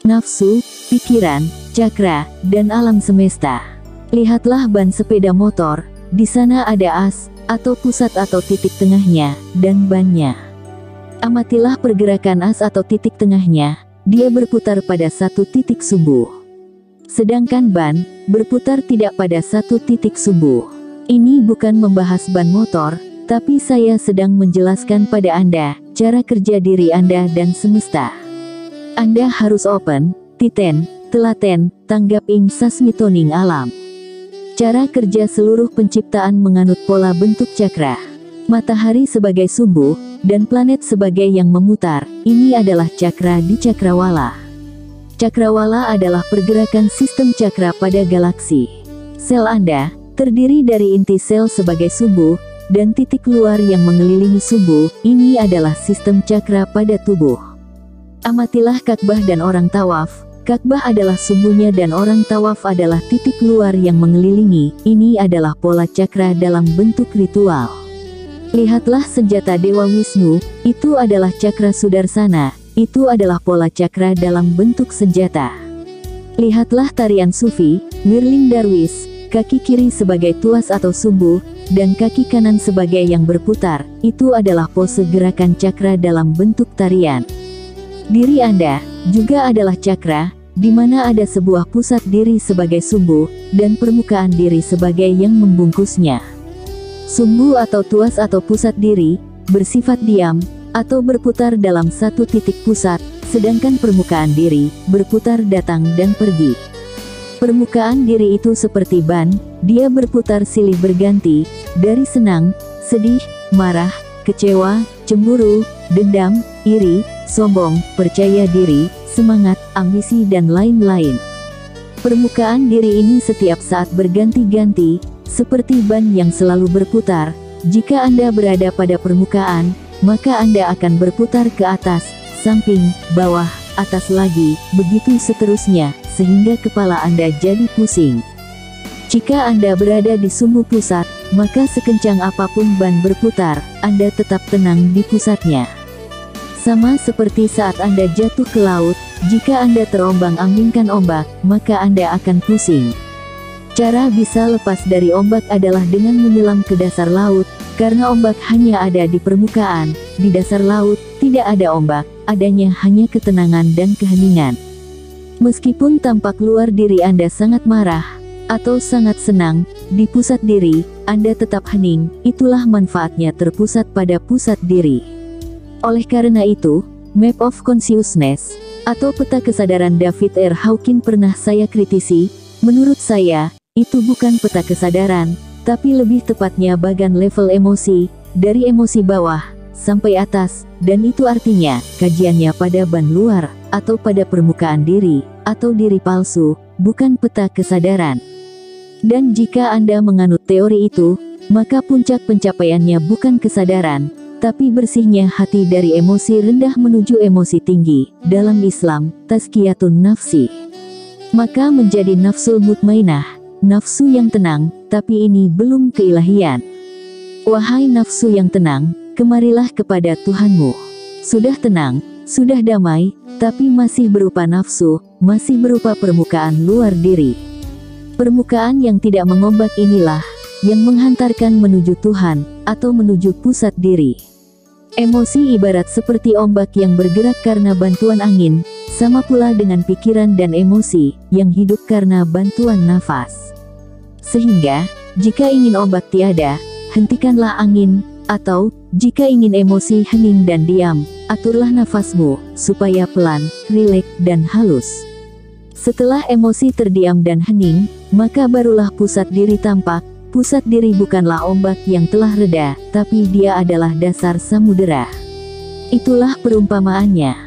nafsu, pikiran, cakra, dan alam semesta. Lihatlah ban sepeda motor, di sana ada as, atau pusat atau titik tengahnya, dan bannya. Amatilah pergerakan as atau titik tengahnya, dia berputar pada satu titik sumbu. Sedangkan ban, berputar tidak pada satu titik sumbu. Ini bukan membahas ban motor, tapi saya sedang menjelaskan pada Anda, cara kerja diri Anda dan semesta. Anda harus open, titen, telaten, tanggap ing sasmitoning alam. Cara kerja seluruh penciptaan menganut pola bentuk cakra. Matahari sebagai sumbu, dan planet sebagai yang memutar, ini adalah cakra di cakrawala. Cakrawala adalah pergerakan sistem cakra pada galaksi. Sel Anda, terdiri dari inti sel sebagai sumbu, dan titik luar yang mengelilingi sumbu, ini adalah sistem cakra pada tubuh. Amatilah Ka'bah dan orang tawaf. Ka'bah adalah sumbunya dan orang tawaf adalah titik luar yang mengelilingi, ini adalah pola cakra dalam bentuk ritual. Lihatlah senjata Dewa Wisnu, itu adalah cakra Sudarsana, itu adalah pola cakra dalam bentuk senjata. Lihatlah tarian Sufi, Whirling Darwish, kaki kiri sebagai tuas atau sumbu, dan kaki kanan sebagai yang berputar, itu adalah pose gerakan cakra dalam bentuk tarian. Diri Anda, juga adalah cakra, di mana ada sebuah pusat diri sebagai sumbu, dan permukaan diri sebagai yang membungkusnya. Sumbu atau tuas atau pusat diri, bersifat diam, atau berputar dalam satu titik pusat, sedangkan permukaan diri, berputar datang dan pergi. Permukaan diri itu seperti ban, dia berputar silih berganti, dari senang, sedih, marah, kecewa, cemburu, dendam, iri, sombong, percaya diri, semangat, ambisi dan lain-lain. Permukaan diri ini setiap saat berganti-ganti, seperti ban yang selalu berputar. Jika Anda berada pada permukaan, maka Anda akan berputar ke atas, samping, bawah, atas lagi, begitu seterusnya, sehingga kepala Anda jadi pusing. Jika Anda berada di sumbu pusat, maka sekencang apapun ban berputar, Anda tetap tenang di pusatnya. Sama seperti saat Anda jatuh ke laut, jika Anda terombang-ambingkan ombak, maka Anda akan pusing. Cara bisa lepas dari ombak adalah dengan menyelam ke dasar laut, karena ombak hanya ada di permukaan, di dasar laut, tidak ada ombak, adanya hanya ketenangan dan keheningan. Meskipun tampak luar diri Anda sangat marah, atau sangat senang, di pusat diri, Anda tetap hening, itulah manfaatnya terpusat pada pusat diri. Oleh karena itu, Map of Consciousness, atau peta kesadaran David R. Hawkins pernah saya kritisi. Menurut saya, itu bukan peta kesadaran, tapi lebih tepatnya bagan level emosi, dari emosi bawah, sampai atas, dan itu artinya, kajiannya pada ban luar, atau pada permukaan diri, atau diri palsu, bukan peta kesadaran. Dan jika Anda menganut teori itu, maka puncak pencapaiannya bukan kesadaran, tapi bersihnya hati dari emosi rendah menuju emosi tinggi, dalam Islam, tazkiyatun nafsi. Maka menjadi nafsul mutmainah, nafsu yang tenang, tapi ini belum keilahian. Wahai nafsu yang tenang, kemarilah kepada Tuhanmu. Sudah tenang, sudah damai, tapi masih berupa nafsu, masih berupa permukaan luar diri. Permukaan yang tidak mengombak inilah, yang menghantarkan menuju Tuhan, atau menuju pusat diri. Emosi ibarat seperti ombak yang bergerak karena bantuan angin, sama pula dengan pikiran dan emosi, yang hidup karena bantuan nafas. Sehingga, jika ingin ombak tiada, hentikanlah angin, atau, jika ingin emosi hening dan diam, aturlah nafasmu, supaya pelan, rileks, dan halus. Setelah emosi terdiam dan hening, maka barulah pusat diri tampak. Pusat diri bukanlah ombak yang telah reda, tapi dia adalah dasar samudera. Itulah perumpamaannya.